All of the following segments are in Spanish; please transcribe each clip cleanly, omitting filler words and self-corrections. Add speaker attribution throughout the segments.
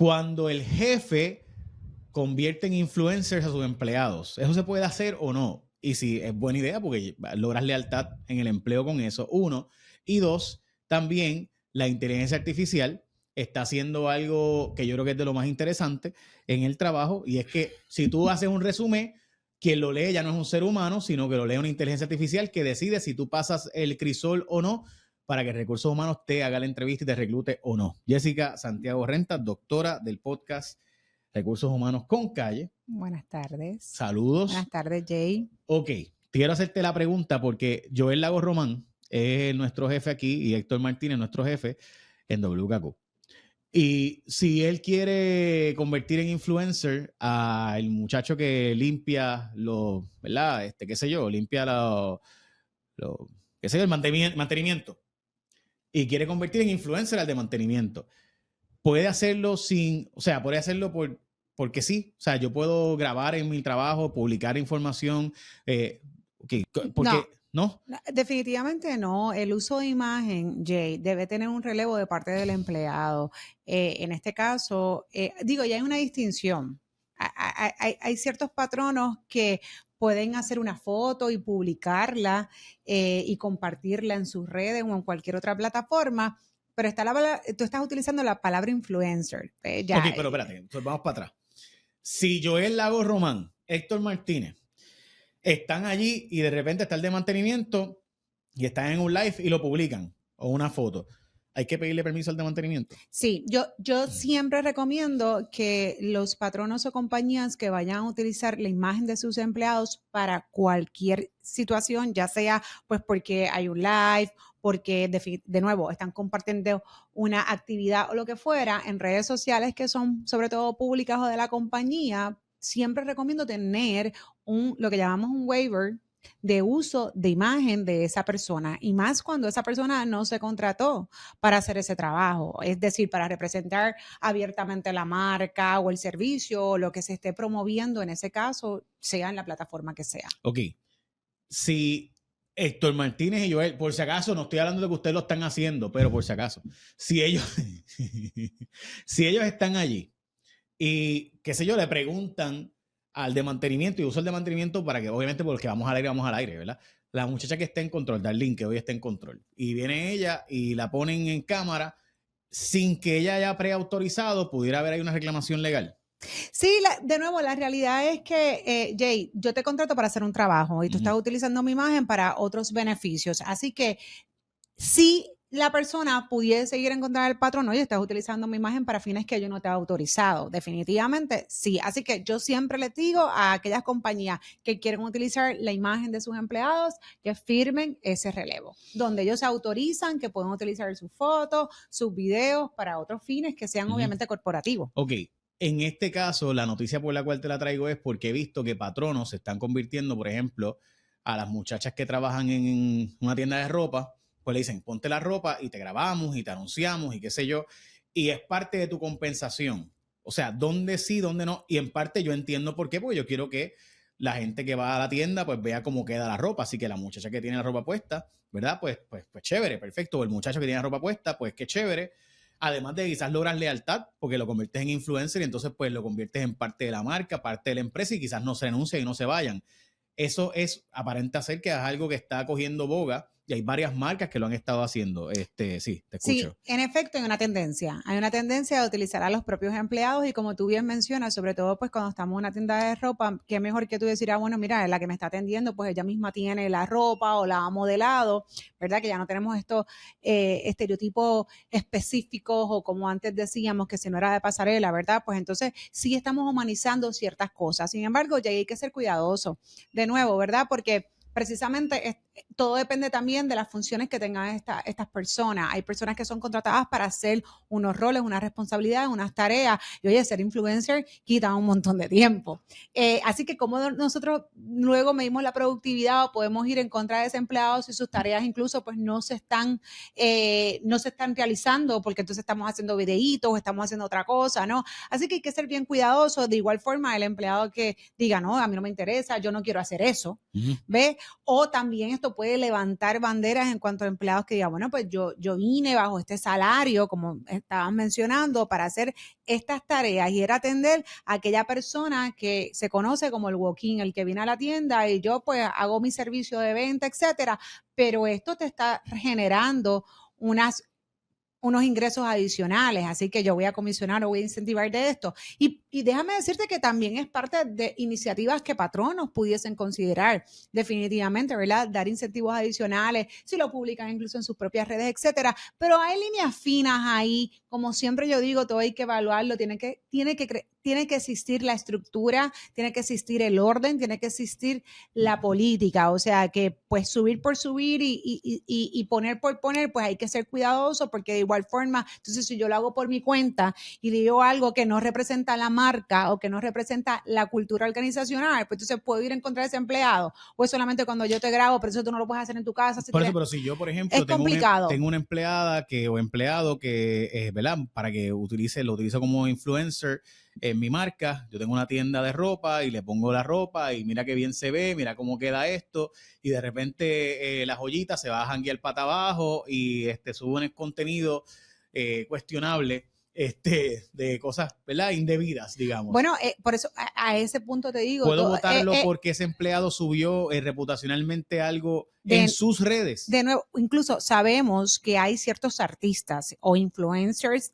Speaker 1: cuando el jefe convierte en influencers a sus empleados. ¿Eso se puede hacer o no? Y sí, es buena idea porque logras lealtad en el empleo con eso, 1. Y 2, también la inteligencia artificial está haciendo algo que yo creo que es de lo más interesante en el trabajo, y es que si tú haces un resumen, quien lo lee ya no es un ser humano, sino que lo lee una inteligencia artificial que decide si tú pasas el crisol o no para que Recursos Humanos te haga la entrevista y te reclute o no. Jessica Santiago Rentas, doctora del podcast Recursos Humanos con Calle.
Speaker 2: Buenas tardes.
Speaker 1: Saludos.
Speaker 2: Buenas tardes, Jay.
Speaker 1: Ok, quiero hacerte la pregunta porque Joel Lago Román es nuestro jefe aquí y Héctor Martínez nuestro jefe en WKQ. Y si él quiere convertir en influencer al muchacho que limpia los, ¿verdad? Qué sé yo, limpia qué sé yo, el mantenimiento. Y quiere convertir en influencer al de mantenimiento. Puede hacerlo puede hacerlo porque sí. O sea, yo puedo grabar en mi trabajo, publicar información. Porque, ¿no?
Speaker 2: Definitivamente no. El uso de imagen, Jay, debe tener un relevo de parte del empleado. En este caso, ya hay una distinción. Hay ciertos patronos que pueden hacer una foto y publicarla y compartirla en sus redes o en cualquier otra plataforma, pero tú estás utilizando la palabra influencer.
Speaker 1: Ok, pero espérate, entonces vamos para atrás. Si Joel Lago Román, Héctor Martínez, están allí y de repente está el de mantenimiento y están en un live y lo publican o una foto, ¿hay que pedirle permiso al de mantenimiento?
Speaker 2: Sí, yo siempre recomiendo que los patronos o compañías que vayan a utilizar la imagen de sus empleados para cualquier situación, ya sea pues porque hay un live, porque de nuevo están compartiendo una actividad o lo que fuera en redes sociales que son sobre todo públicas o de la compañía, siempre recomiendo tener lo que llamamos un waiver de uso de imagen de esa persona, y más cuando esa persona no se contrató para hacer ese trabajo, es decir, para representar abiertamente la marca o el servicio o lo que se esté promoviendo en ese caso, sea en la plataforma que sea.
Speaker 1: Ok, si Héctor Martínez y Joel, por si acaso, no estoy hablando de que ustedes lo están haciendo, pero por si acaso, si ellos están allí y, qué sé yo, le preguntan al de mantenimiento y uso el de mantenimiento para que, obviamente, porque vamos al aire, ¿verdad? La muchacha que está en control, Darlene, que hoy está en control, y viene ella y la ponen en cámara sin que ella haya preautorizado, pudiera haber ahí una reclamación legal.
Speaker 2: Sí, de nuevo, la realidad es que, Jay, yo te contrato para hacer un trabajo y tú estás utilizando mi imagen para otros beneficios. Así que si la persona pudiese seguir en contra del patrón, oye, estás utilizando mi imagen para fines que yo no te he autorizado. Definitivamente sí. Así que yo siempre les digo a aquellas compañías que quieren utilizar la imagen de sus empleados que firmen ese relevo, donde ellos se autorizan que pueden utilizar sus fotos, sus videos para otros fines que sean obviamente corporativos.
Speaker 1: Ok. En este caso, la noticia por la cual te la traigo es porque he visto que patronos se están convirtiendo, por ejemplo, a las muchachas que trabajan en una tienda de ropa, pues le dicen, ponte la ropa y te grabamos y te anunciamos y qué sé yo, y es parte de tu compensación. O sea, dónde sí, dónde no, y en parte yo entiendo por qué, porque yo quiero que la gente que va a la tienda pues vea cómo queda la ropa, así que la muchacha que tiene la ropa puesta, ¿verdad? Pues chévere, perfecto, o el muchacho que tiene la ropa puesta, pues qué chévere. Además de quizás logras lealtad porque lo conviertes en influencer y entonces pues lo conviertes en parte de la marca, parte de la empresa, y quizás no se renuncien y no se vayan. Eso es aparente ser que es algo que está cogiendo boga y hay varias marcas que lo han estado haciendo. Sí, te escucho.
Speaker 2: Sí, en efecto hay una tendencia. Hay una tendencia de utilizar a los propios empleados y como tú bien mencionas, sobre todo pues cuando estamos en una tienda de ropa, qué mejor que tú decir, bueno, mira, la que me está atendiendo, pues ella misma tiene la ropa o la ha modelado, ¿verdad? Que ya no tenemos estos estereotipos específicos o como antes decíamos que si no era de pasarela, ¿verdad? Pues entonces sí estamos humanizando ciertas cosas. Sin embargo, ya hay que ser cuidadoso. De nuevo, ¿verdad? Porque precisamente todo depende también de las funciones que tengan estas personas. Hay personas que son contratadas para hacer unos roles, unas responsabilidades, unas tareas. Y oye, ser influencer quita un montón de tiempo. Así que como nosotros luego medimos la productividad o podemos ir en contra de ese empleado si sus tareas incluso pues no se están realizando porque entonces estamos haciendo videitos o estamos haciendo otra cosa, ¿no? Así que hay que ser bien cuidadosos. De igual forma, el empleado que diga, no, a mí no me interesa, yo no quiero hacer eso, ¿ves? O también esto puede levantar banderas en cuanto a empleados que digan, bueno, pues yo vine bajo este salario, como estaban mencionando, para hacer estas tareas y era atender a aquella persona que se conoce como el walk-in, el que viene a la tienda y yo pues hago mi servicio de venta, etcétera, pero esto te está generando unos ingresos adicionales, así que yo voy a comisionar o voy a incentivar de esto. Y déjame decirte que también es parte de iniciativas que patronos pudiesen considerar, definitivamente, ¿verdad? Dar incentivos adicionales, si lo publican incluso en sus propias redes, etcétera. Pero hay líneas finas ahí, como siempre yo digo, todo hay que evaluarlo, tiene que existir la estructura, tiene que existir el orden, tiene que existir la política, o sea que pues subir por subir y poner por poner, pues hay que ser cuidadoso porque de igual forma, entonces si yo lo hago por mi cuenta y digo algo que no representa la marca o que no representa la cultura organizacional, pues entonces puedo ir a encontrar ese empleado o es solamente cuando yo te grabo, pero eso tú no lo puedes hacer en tu casa.
Speaker 1: Por eso, pero si yo, por ejemplo,
Speaker 2: es complicado.
Speaker 1: tengo una empleada o empleado que, ¿verdad? Para que lo utilizo como influencer en mi marca, yo tengo una tienda de ropa y le pongo la ropa y mira qué bien se ve, mira cómo queda esto y de repente las joyitas se va a janguear pata abajo y suben el contenido cuestionable de cosas, ¿verdad? Indebidas, digamos.
Speaker 2: Bueno, por eso a ese punto te digo.
Speaker 1: ¿Puedo votarlo porque ese empleado subió reputacionalmente algo en sus redes?
Speaker 2: De nuevo, incluso sabemos que hay ciertos artistas o influencers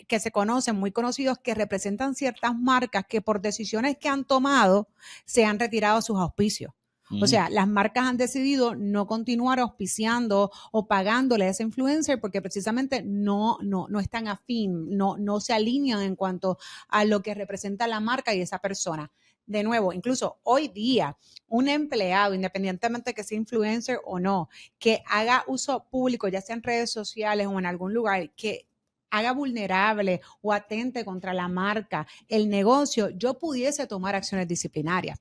Speaker 2: que se conocen, muy conocidos, que representan ciertas marcas que por decisiones que han tomado se han retirado sus auspicios. O sea, las marcas han decidido no continuar auspiciando o pagándole a ese influencer porque precisamente no están afín, no se alinean en cuanto a lo que representa la marca y esa persona. De nuevo, incluso hoy día, un empleado, independientemente de que sea influencer o no, que haga uso público, ya sea en redes sociales o en algún lugar, que haga vulnerable o atente contra la marca, el negocio, yo pudiese tomar acciones disciplinarias.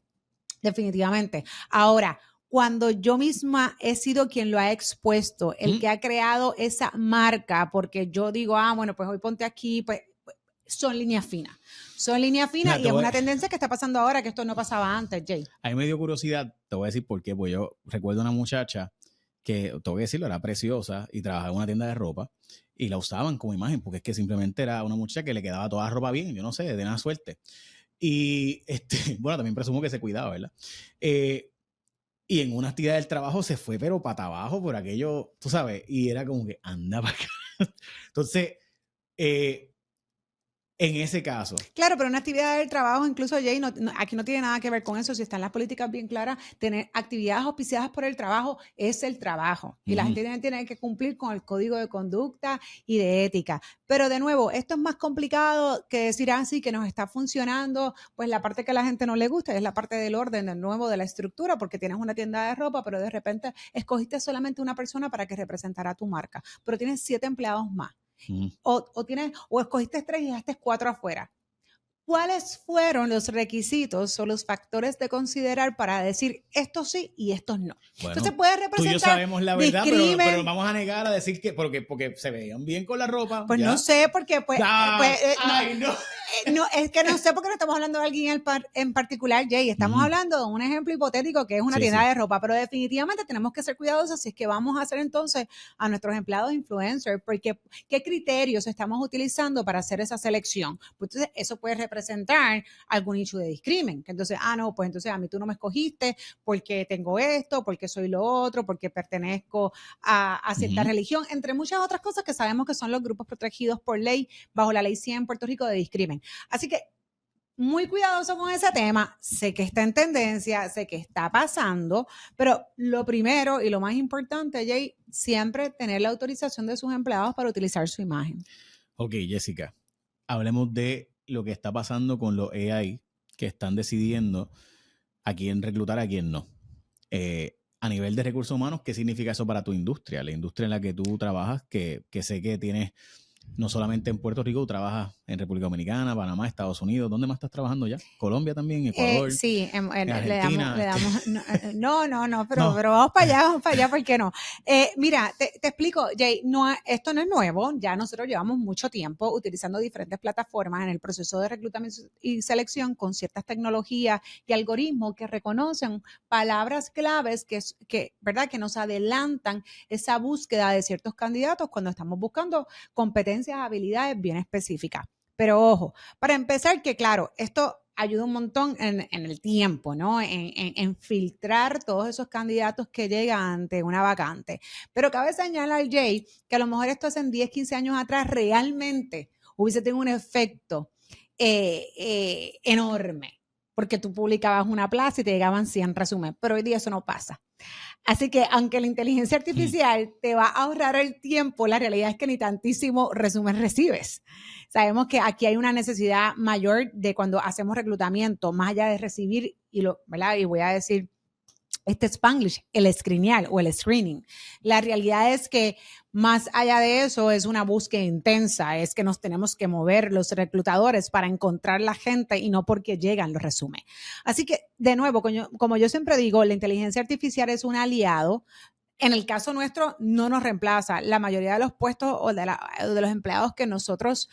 Speaker 2: Definitivamente. Ahora, cuando yo misma he sido quien lo ha expuesto, el que ha creado esa marca, porque yo digo, bueno, pues hoy ponte aquí, pues son líneas finas. Son líneas finas y es una tendencia que está pasando ahora, que esto no pasaba antes, Jay.
Speaker 1: A mí me dio curiosidad, te voy a decir por qué, pues yo recuerdo una muchacha que, tengo que decirlo, era preciosa y trabajaba en una tienda de ropa y la usaban como imagen, porque es que simplemente era una muchacha que le quedaba toda la ropa bien, yo no sé, de nada suerte. Y bueno, también presumo que se cuidaba, ¿verdad? Y en una actividad del trabajo se fue, pero pata abajo por aquello, tú sabes, y era como que anda para acá. Entonces, en ese caso.
Speaker 2: Claro, pero una actividad del trabajo, incluso Jay, aquí no tiene nada que ver con eso. Si están las políticas bien claras, tener actividades auspiciadas por el trabajo es el trabajo. Y la gente tiene que cumplir con el código de conducta y de ética. Pero de nuevo, esto es más complicado que decir así que nos está funcionando. Pues la parte que a la gente no le gusta es la parte del orden, del nuevo, de la estructura, porque tienes una tienda de ropa, pero de repente escogiste solamente una persona para que representara tu marca, pero tienes 7 empleados más. O escogiste 3 y dejaste 4 afuera. ¿Cuáles fueron los requisitos o los factores de considerar para decir estos sí y estos no?
Speaker 1: Bueno,
Speaker 2: entonces puede representar.
Speaker 1: Tú y yo sabemos la verdad, pero vamos a negar a decir que porque se veían bien con la ropa.
Speaker 2: Pues
Speaker 1: ¿ya?
Speaker 2: No sé, porque
Speaker 1: no.
Speaker 2: No, es que no sé porque no estamos hablando de alguien en particular, Jay. Estamos hablando de un ejemplo hipotético que es una tienda de ropa, pero definitivamente tenemos que ser cuidadosos si es que vamos a hacer entonces a nuestros empleados influencers, porque ¿qué criterios estamos utilizando para hacer esa selección? Pues entonces eso puede representar algún issue de discrimen. Que entonces, no, pues entonces a mí tú no me escogiste porque tengo esto, porque soy lo otro, porque pertenezco a cierta religión, entre muchas otras cosas que sabemos que son los grupos protegidos por ley, bajo la ley 100 en Puerto Rico de discrimen. Así que muy cuidadoso con ese tema. Sé que está en tendencia, sé que está pasando, pero lo primero y lo más importante, Jay, siempre tener la autorización de sus empleados para utilizar su imagen.
Speaker 1: Ok, Jessica, hablemos de lo que está pasando con los AI que están decidiendo a quién reclutar, a quién no. A nivel de recursos humanos, ¿qué significa eso para tu industria? La industria en la que tú trabajas, que sé que tienes no solamente en Puerto Rico, tú trabajas en República Dominicana, Panamá, Estados Unidos. ¿Dónde más estás trabajando ya? Colombia también, Ecuador,
Speaker 2: Sí,
Speaker 1: Argentina.
Speaker 2: le damos, no,
Speaker 1: No,
Speaker 2: pero vamos para allá, ¿por qué no? Mira, te explico, Jay, esto no es nuevo, ya nosotros llevamos mucho tiempo utilizando diferentes plataformas en el proceso de reclutamiento y selección con ciertas tecnologías y algoritmos que reconocen palabras claves ¿verdad? Que nos adelantan esa búsqueda de ciertos candidatos cuando estamos buscando competencias, habilidades bien específicas. Pero ojo, para empezar, que claro, esto ayuda un montón en el tiempo, ¿no? En filtrar todos esos candidatos que llegan ante una vacante. Pero cabe señalar, Jay, que a lo mejor esto hace 10, 15 años atrás realmente hubiese tenido un efecto enorme, porque tú publicabas una plaza y te llegaban 100 resúmenes, pero hoy día eso no pasa. Así que aunque la inteligencia artificial te va a ahorrar el tiempo, la realidad es que ni tantísimo resumen recibes. Sabemos que aquí hay una necesidad mayor de cuando hacemos reclutamiento, más allá de recibir, ¿verdad? Y voy a decir este Spanglish, el screenear o el screening. La realidad es que más allá de eso es una búsqueda intensa, es que nos tenemos que mover los reclutadores para encontrar la gente y no porque llegan los resúmenes. Así que, de nuevo, como yo siempre digo, la inteligencia artificial es un aliado. En el caso nuestro, no nos reemplaza. La mayoría de los puestos o de los empleados que nosotros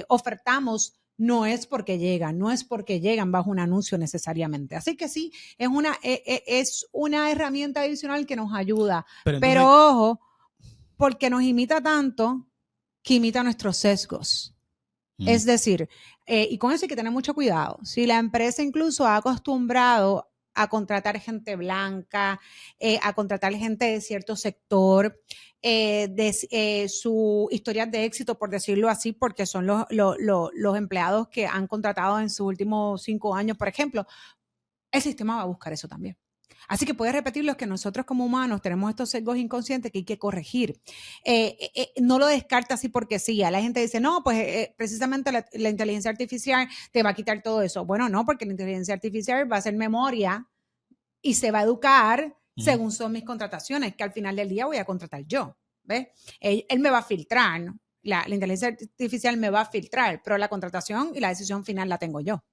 Speaker 2: ofertamos no es porque llegan bajo un anuncio necesariamente. Así que sí, es una herramienta adicional que nos ayuda. Pero ojo, porque nos imita tanto que imita nuestros sesgos. Es decir, y con eso hay que tener mucho cuidado. Si la empresa incluso ha acostumbrado a contratar gente blanca, a contratar gente de cierto sector, su historia de éxito, por decirlo así, porque son los empleados que han contratado en sus últimos 5 años, por ejemplo, el sistema va a buscar eso también. Así que puedes repetirlo, que nosotros como humanos tenemos estos sesgos inconscientes que hay que corregir. No lo descarta así porque sí. A la gente dice, no, pues precisamente la inteligencia artificial te va a quitar todo eso. Bueno, no, porque la inteligencia artificial va a hacer memoria y se va a educar según son mis contrataciones, que al final del día voy a contratar yo. ¿Ves? Él me va a filtrar, ¿no? La inteligencia artificial me va a filtrar, pero la contratación y la decisión final la tengo yo.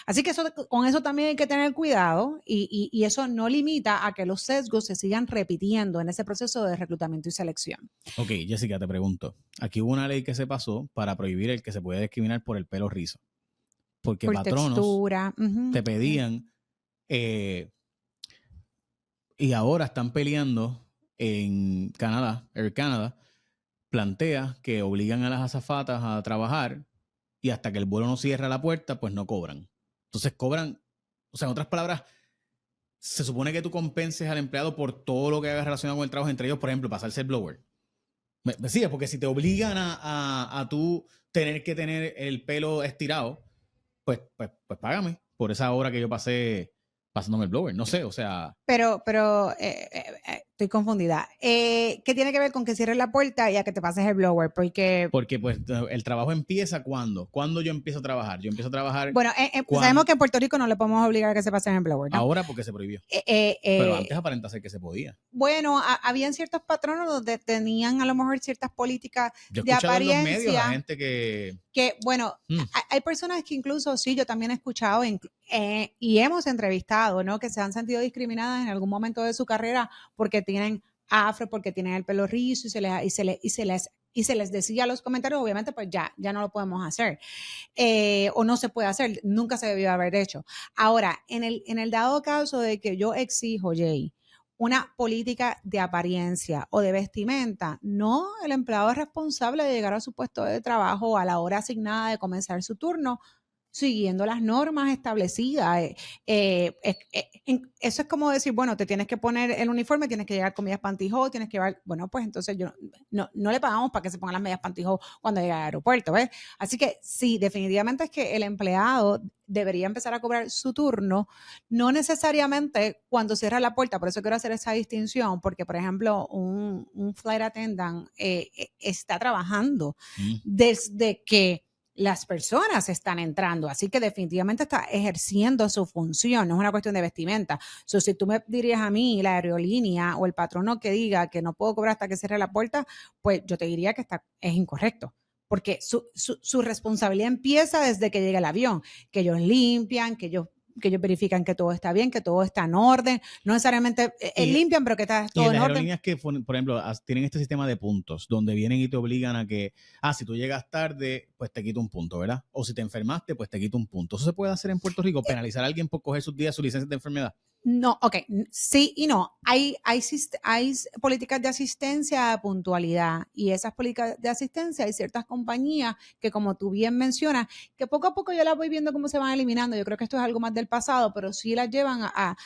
Speaker 2: Así que con eso también hay que tener cuidado y eso no limita a que los sesgos se sigan repitiendo en ese proceso de reclutamiento y selección.
Speaker 1: Ok, Jessica, te pregunto. Aquí hubo una ley que se pasó para prohibir el que se puede discriminar por el pelo rizo. Porque
Speaker 2: por
Speaker 1: patronos
Speaker 2: textura,
Speaker 1: te pedían y ahora están peleando en Canadá, Air Canada, plantea que obligan a las azafatas a trabajar y hasta que el vuelo no cierra la puerta, pues no cobran. Entonces cobran, o sea, en otras palabras, se supone que tú compenses al empleado por todo lo que haga relacionado con el trabajo, entre ellos, por ejemplo, pasarse el blower. Me decía, porque si te obligan a tú tener que tener el pelo estirado, pues págame por esa hora que yo pasé pasándome el blower. No sé, o sea...
Speaker 2: Pero estoy confundida. ¿Qué tiene que ver con que cierres la puerta y a que te pases el blower? Porque
Speaker 1: pues el trabajo empieza ¿cuándo? ¿Cuándo yo empiezo a trabajar? Yo empiezo a trabajar...
Speaker 2: Bueno, sabemos que en Puerto Rico no le podemos obligar a que se pasen el blower, ¿no?
Speaker 1: Ahora porque se prohibió. Pero antes aparenta ser que se podía.
Speaker 2: Bueno, habían ciertos patronos donde tenían a lo mejor ciertas políticas
Speaker 1: yo he
Speaker 2: de
Speaker 1: escuchado
Speaker 2: apariencia.
Speaker 1: En los medios a gente que
Speaker 2: bueno, hay personas que incluso, sí, yo también he escuchado y hemos entrevistado, ¿no? Que se han sentido discriminadas en algún momento de su carrera porque tienen afro, porque tienen el pelo rizo y se les decía los comentarios, obviamente, pues ya no lo podemos hacer. O no se puede hacer, nunca se debió haber hecho. Ahora, en el dado caso de que yo exijo, Jay, una política de apariencia o de vestimenta, no, el empleado es responsable de llegar a su puesto de trabajo a la hora asignada de comenzar su turno, siguiendo las normas establecidas. Eso es como decir, bueno, te tienes que poner el uniforme, tienes que llegar con medias pantyhose, tienes que llevar, bueno, pues entonces no le pagamos para que se pongan las medias pantyhose cuando llegue al aeropuerto, ¿ves? Así que sí, definitivamente es que el empleado debería empezar a cobrar su turno, no necesariamente cuando cierra la puerta, por eso quiero hacer esa distinción, porque por ejemplo, un flight attendant está trabajando desde que las personas están entrando, así que definitivamente está ejerciendo su función, no es una cuestión de vestimenta. So, si tú me dirías a mí, la aerolínea o el patrono que diga que no puedo cobrar hasta que cierre la puerta, pues yo te diría que es incorrecto, porque su responsabilidad empieza desde que llega el avión, que ellos limpian, que ellos verifican que todo está bien, que todo está en orden, no necesariamente limpian, pero que está todo
Speaker 1: en
Speaker 2: en
Speaker 1: las
Speaker 2: orden.
Speaker 1: aerolíneas que, por ejemplo, tienen este sistema de puntos, donde vienen y te obligan a que, si tú llegas tarde, pues te quito un punto, ¿verdad? O si te enfermaste, pues te quito un punto. ¿Eso se puede hacer en Puerto Rico? ¿Penalizar a alguien por coger sus días, su licencia de enfermedad?
Speaker 2: No, ok, sí y no. Hay políticas de asistencia a puntualidad y esas políticas de asistencia hay ciertas compañías que, como tú bien mencionas, que poco a poco yo las voy viendo cómo se van eliminando. Yo creo que esto es algo más del pasado, pero sí las llevan a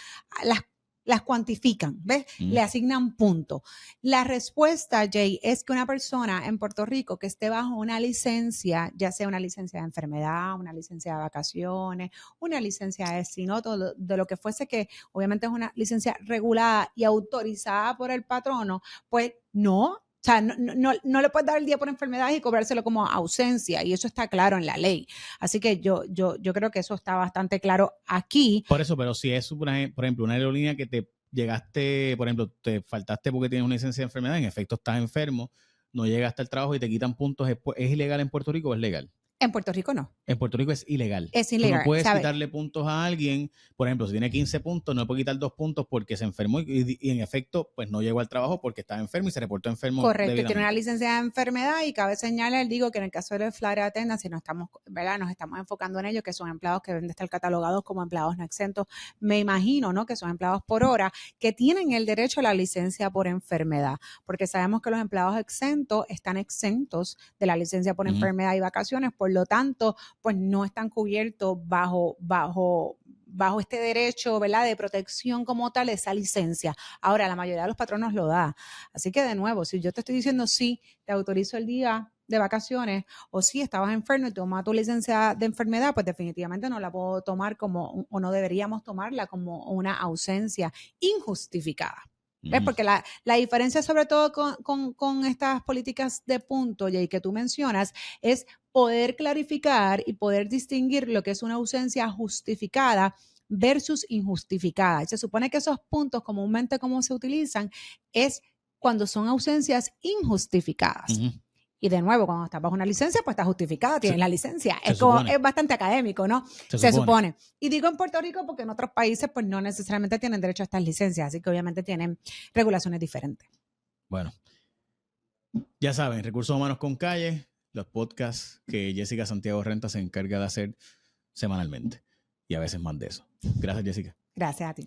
Speaker 2: las cuantifican, ¿ves? Le asignan puntos. La respuesta, Jay, es que una persona en Puerto Rico que esté bajo una licencia, ya sea una licencia de enfermedad, una licencia de vacaciones, una licencia de sinoto, de lo que fuese, que obviamente es una licencia regulada y autorizada por el patrono, pues no. O sea, no le puedes dar el día por enfermedad y cobrárselo como ausencia, y eso está claro en la ley. Así que yo creo que eso está bastante claro aquí.
Speaker 1: Por eso, pero si es, por ejemplo, una aerolínea que te llegaste, por ejemplo, te faltaste porque tienes una licencia de enfermedad, en efecto estás enfermo, no llegaste al trabajo y te quitan puntos, ¿es ilegal en Puerto Rico o es legal?
Speaker 2: En Puerto Rico no.
Speaker 1: En Puerto Rico es ilegal.
Speaker 2: Es ilegal.
Speaker 1: Tú no puedes
Speaker 2: ¿sabes?
Speaker 1: quitarle puntos a alguien. Por ejemplo, si tiene 15 puntos, no le puede quitar 2 puntos porque se enfermó y en efecto, pues no llegó al trabajo porque estaba enfermo y se reportó enfermo.
Speaker 2: Correcto, tiene una licencia de enfermedad y cabe señalar, digo, que en el caso de los flight attendants, si no estamos, ¿verdad? Nos estamos enfocando en ellos, que son empleados que deben de estar catalogados como empleados no exentos, me imagino, ¿no? Que son empleados por hora, que tienen el derecho a la licencia por enfermedad, porque sabemos que los empleados exentos están exentos de la licencia por enfermedad y vacaciones, por lo tanto, pues no están cubiertos bajo este derecho, ¿verdad?, de protección como tal, esa licencia. Ahora, la mayoría de los patronos lo da. Así que, de nuevo, si yo te estoy diciendo sí, te autorizo el día de vacaciones, o si estabas enfermo y toma tu licencia de enfermedad, pues definitivamente no la puedo tomar como, o no deberíamos tomarla como una ausencia injustificada. ¿Ves? Porque la diferencia, sobre todo con estas políticas de punto, Jay, que tú mencionas, es poder clarificar y poder distinguir lo que es una ausencia justificada versus injustificada. Y se supone que esos puntos, comúnmente como se utilizan, es cuando son ausencias injustificadas. Y de nuevo, cuando estás bajo una licencia, pues está justificada, tienes la licencia. Es bastante académico, ¿no? Se supone. Y digo en Puerto Rico porque en otros países pues no necesariamente tienen derecho a estas licencias, así que obviamente tienen regulaciones diferentes.
Speaker 1: Bueno, ya saben, Recursos Humanos con Calle, los podcasts que Jessica Santiago Renta se encarga de hacer semanalmente. Y a veces más de eso. Gracias, Jessica.
Speaker 2: Gracias a ti.